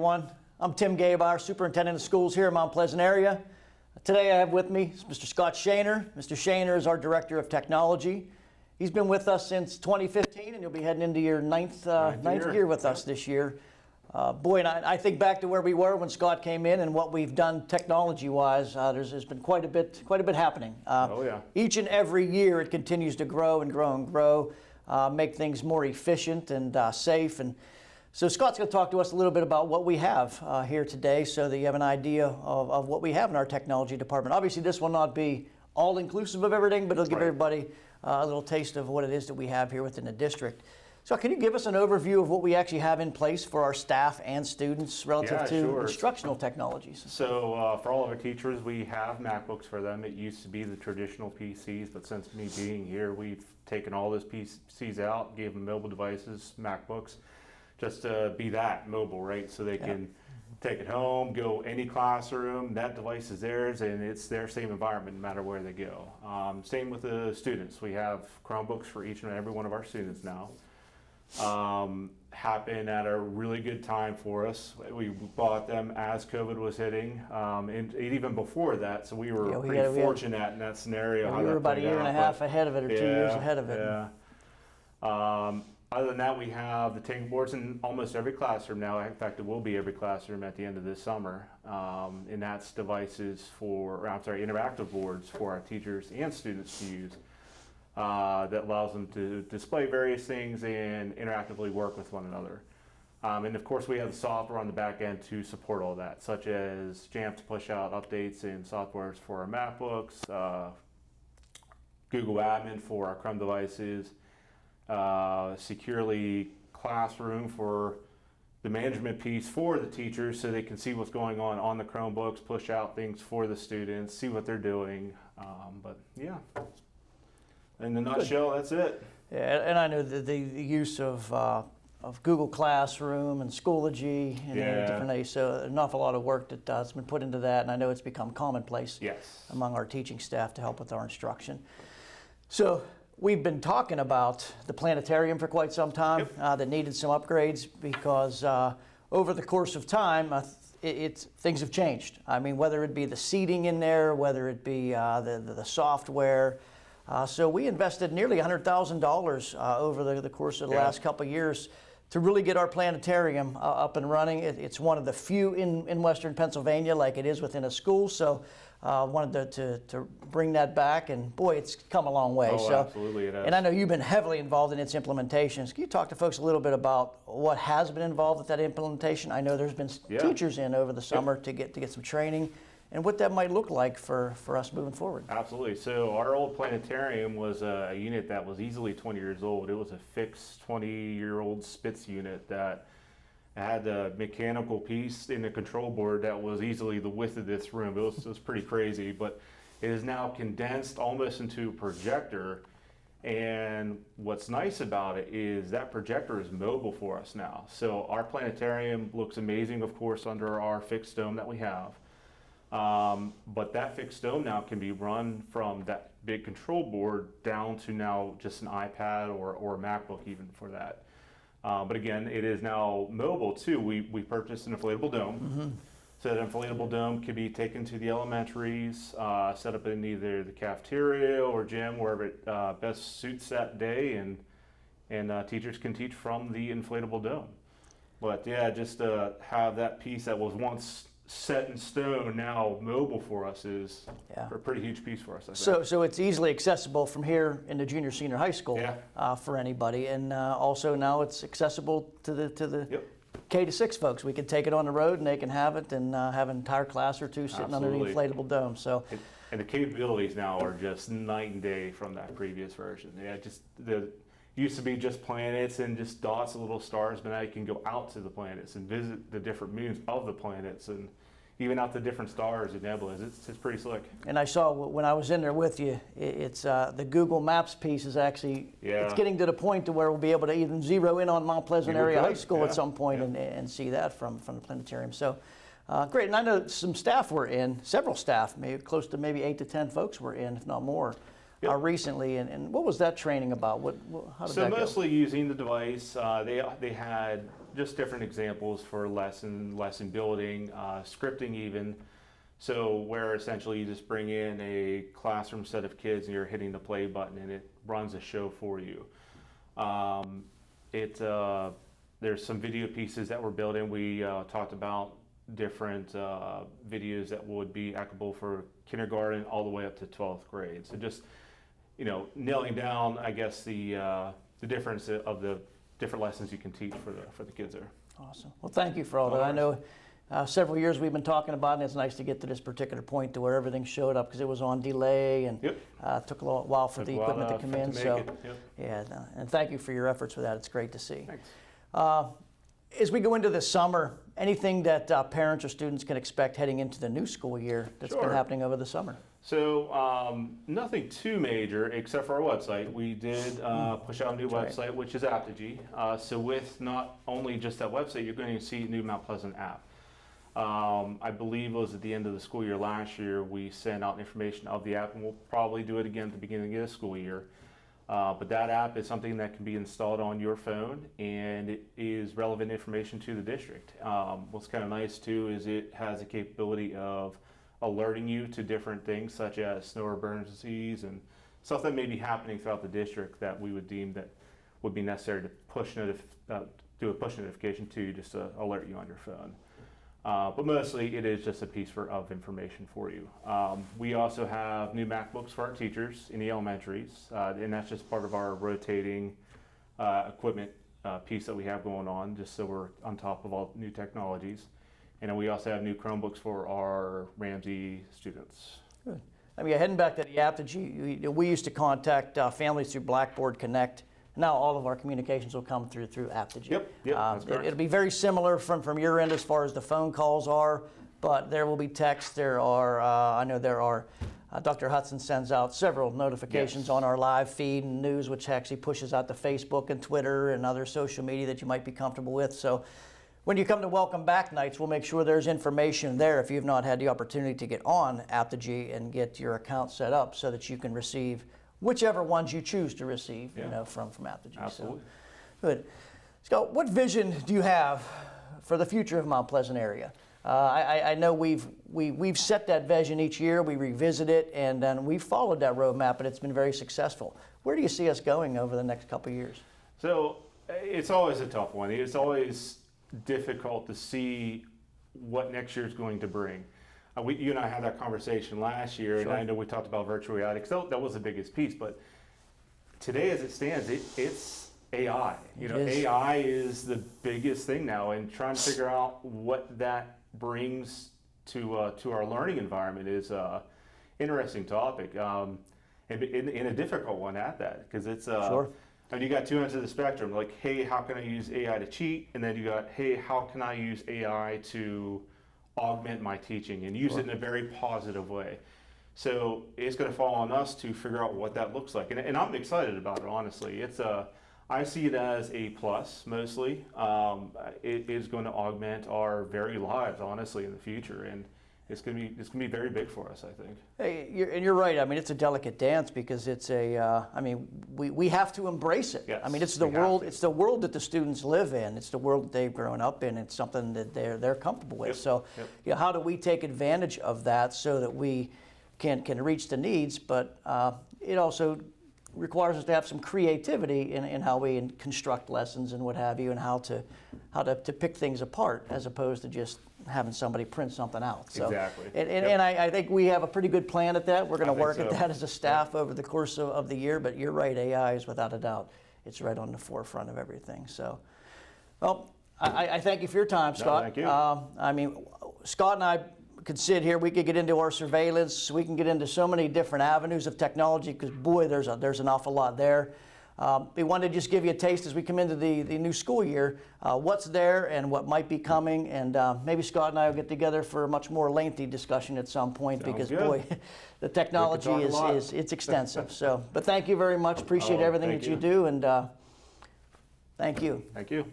everyone. I'm Tim Gabauer, Superintendent of Schools here in Mount Pleasant area. Today I have with me Mr. Scott Shaner. Mr. Shaner is our Director of Technology. He's been with us since 2015, and you'll be heading into your ninth year with us this year. Boy, and I think back to where we were when Scott came in and what we've done technology-wise. There's been quite a bit happening. Each and every year it continues to grow and grow and grow, make things more efficient and safe. And so Scott's going to talk to us a little bit about what we have here today so that you have an idea of what we have in our technology department. Obviously, this will not be all-inclusive of everything, but it'll give everybody a little taste of what it is that we have here within the district. So can you give us an overview of what we actually have in place for our staff and students relative to instructional technologies? So for all of our teachers, we have MacBooks for them. It used to be the traditional PCs, but since me being here, we've taken all those PCs out, gave them mobile devices, MacBooks, just to be that mobile, right? So they can take it home, go any classroom, that device is theirs, and it's their same environment no matter where they go. Same with the students. We have Chromebooks for each and every one of our students now. Happened at a really good time for us. We bought them as COVID was hitting, and even before that, so we were pretty fortunate in that scenario. We were about a year and a half ahead of it, or 2 years ahead of it. Other than that, we have the tank boards in almost every classroom now. In fact, it will be every classroom at the end of this summer. And that's devices interactive boards for our teachers and students to use. That allows them to display various things and interactively work with one another. And of course, we have the software on the back end to support all that, such as Jamf to push out updates and softwares for our MacBooks, Google Admin for our Chrome devices, Securely Classroom for the management piece for the teachers so they can see what's going on the Chromebooks, push out things for the students, see what they're doing. But yeah, in a nutshell, that's it. Yeah, and I know the use of Google Classroom and Schoology and different areas, so an awful lot of work that's been put into that, and I know it's become commonplace among our teaching staff to help with our instruction. So we've been talking about the planetarium for quite some time that needed some upgrades because over the course of time, things have changed. I mean, whether it be the seating in there, whether it be the software. So we invested nearly $100,000 over the course of the last couple of years to really get our planetarium up and running. It's one of the few in Western Pennsylvania like it is within a school. So wanted to bring that back, and boy, it's come a long way. Oh, absolutely it has. And I know you've been heavily involved in its implementations. Can you talk to folks a little bit about what has been involved with that implementation? I know there's been teachers in over the summer to get some training, and what that might look like for us moving forward. Absolutely. So our old planetarium was a unit that was easily 20 years old. It was a fixed 20-year-old Spitz unit that had a mechanical piece in the control board that was easily the width of this room. It was pretty crazy, but it is now condensed almost into a projector. And what's nice about it is that projector is mobile for us now. So our planetarium looks amazing, of course, under our fixed dome that we have. But that fixed dome now can be run from that big control board down to now just an iPad or a MacBook even for that. But again, it is now mobile too. We purchased an inflatable dome. So that inflatable dome can be taken to the elementaries, set up in either the cafeteria or gym, wherever it best suits that day, and teachers can teach from the inflatable dome. But yeah, just to have that piece that was once set in stone now mobile for us is a pretty huge piece for us, I think. So it's easily accessible from here into junior senior high school for anybody, and also now it's accessible to the K-6 folks. We can take it on the road and they can have it and have an entire class or two sitting under the inflatable dome. So and the capabilities now are just night and day from that previous version. Used to be just planets and just dots of little stars, but now you can go out to the planets and visit the different moons of the planets and even out to different stars and nebulas. It's pretty slick. And I saw when I was in there with you, it's the Google Maps piece is actually, it's getting to the point to where we'll be able to even zero in on Mount Pleasant Area High School at some point and see that from the planetarium. So great, and I know some staff were in, several staff, maybe close to maybe 8 to 10 folks were in, if not more. Recently, and what was that training about? How did that go? So mostly using the device. They had just different examples for lesson building, scripting even. So where essentially you just bring in a classroom set of kids and you're hitting the play button and it runs a show for you. There's some video pieces that we're building. We talked about different videos that would be applicable for kindergarten all the way up to 12th grade. So just, nailing down, I guess, the difference of the different lessons you can teach for the kids there. Awesome. Well, thank you for all that. I know several years we've been talking about it, and it's nice to get to this particular point to where everything showed up because it was on delay and took a little while for the equipment to come in. And thank you for your efforts with that. It's great to see. Thanks. As we go into the summer, anything that parents or students can expect heading into the new school year that's been happening over the summer? So nothing too major except for our website. We did push out a new website, which is Apogee. So with not only just that website, you're going to see a new Mount Pleasant app. I believe it was at the end of the school year last year, we sent out information of the app, and we'll probably do it again at the beginning of the school year. But that app is something that can be installed on your phone, and it is relevant information to the district. What's kind of nice too is it has the capability of alerting you to different things such as snow emergencies and stuff that may be happening throughout the district that we would deem that would be necessary to do a push notification to you just to alert you on your phone. But mostly it is just a piece of information for you. We also have new MacBooks for our teachers in the elementaries, and that's just part of our rotating equipment piece that we have going on, just so we're on top of all new technologies. And then we also have new Chromebooks for our Ramsey students. Good. I mean, heading back to the Apogee, we used to contact families through Blackboard Connect. Now all of our communications will come through Apogee. Yep, that's correct. It'll be very similar from your end as far as the phone calls are, but there will be text. There are, I know there are, Dr. Hudson sends out several notifications on our live feed and news, which actually pushes out to Facebook and Twitter and other social media that you might be comfortable with. So when you come to Welcome Back nights, we'll make sure there's information there if you've not had the opportunity to get on Apogee and get your account set up so that you can receive whichever ones you choose to receive, from Apogee. Absolutely. So, good. Scott, what vision do you have for the future of Mount Pleasant area? I know we've set that vision each year. We revisit it, and then we've followed that roadmap, and it's been very successful. Where do you see us going over the next couple of years? So it's always a tough one. It's always difficult to see what next year is going to bring. You and I had that conversation last year, and I know we talked about virtual reality, because that was the biggest piece. But today, as it stands, it's AI. AI is the biggest thing now, and trying to figure out what that brings to our learning environment is an interesting topic, and a difficult one at that, because it's and you got two ends of the spectrum. Like, hey, how can I use AI to cheat? And then you got, hey, how can I use AI to augment my teaching and use it in a very positive way? So it's going to fall on us to figure out what that looks like, and I'm excited about it. Honestly, I see it as a plus mostly. It is going to augment our very lives, honestly, in the future, and it's going to be very big for us, I think. Hey, you're right. I mean, it's a delicate dance because it's we have to embrace it. Yes, I mean, it's the world. It's the world that the students live in. It's the world that they've grown up in. It's something that they're comfortable with. So, how do we take advantage of that so that we can reach the needs? But it also requires us to have some creativity in how we construct lessons and what have you, and how to pick things apart as opposed to just having somebody print something out. So, exactly. And I think we have a pretty good plan at that. We're going to work at that as a staff over the course of the year. But you're right, AI is without a doubt, it's right on the forefront of everything. So, well, I thank you for your time, Scott. No, thank you. I mean, Scott and I could sit here. We could get into our surveillance. We can get into so many different avenues of technology because, boy, there's an awful lot there. We wanted to just give you a taste as we come into the new school year, what's there and what might be coming, and maybe Scott and I will get together for a much more lengthy discussion at some point. Sounds because, good. boy, the technology it's extensive. So, but thank you very much. Appreciate everything that you do, and thank you. Thank you.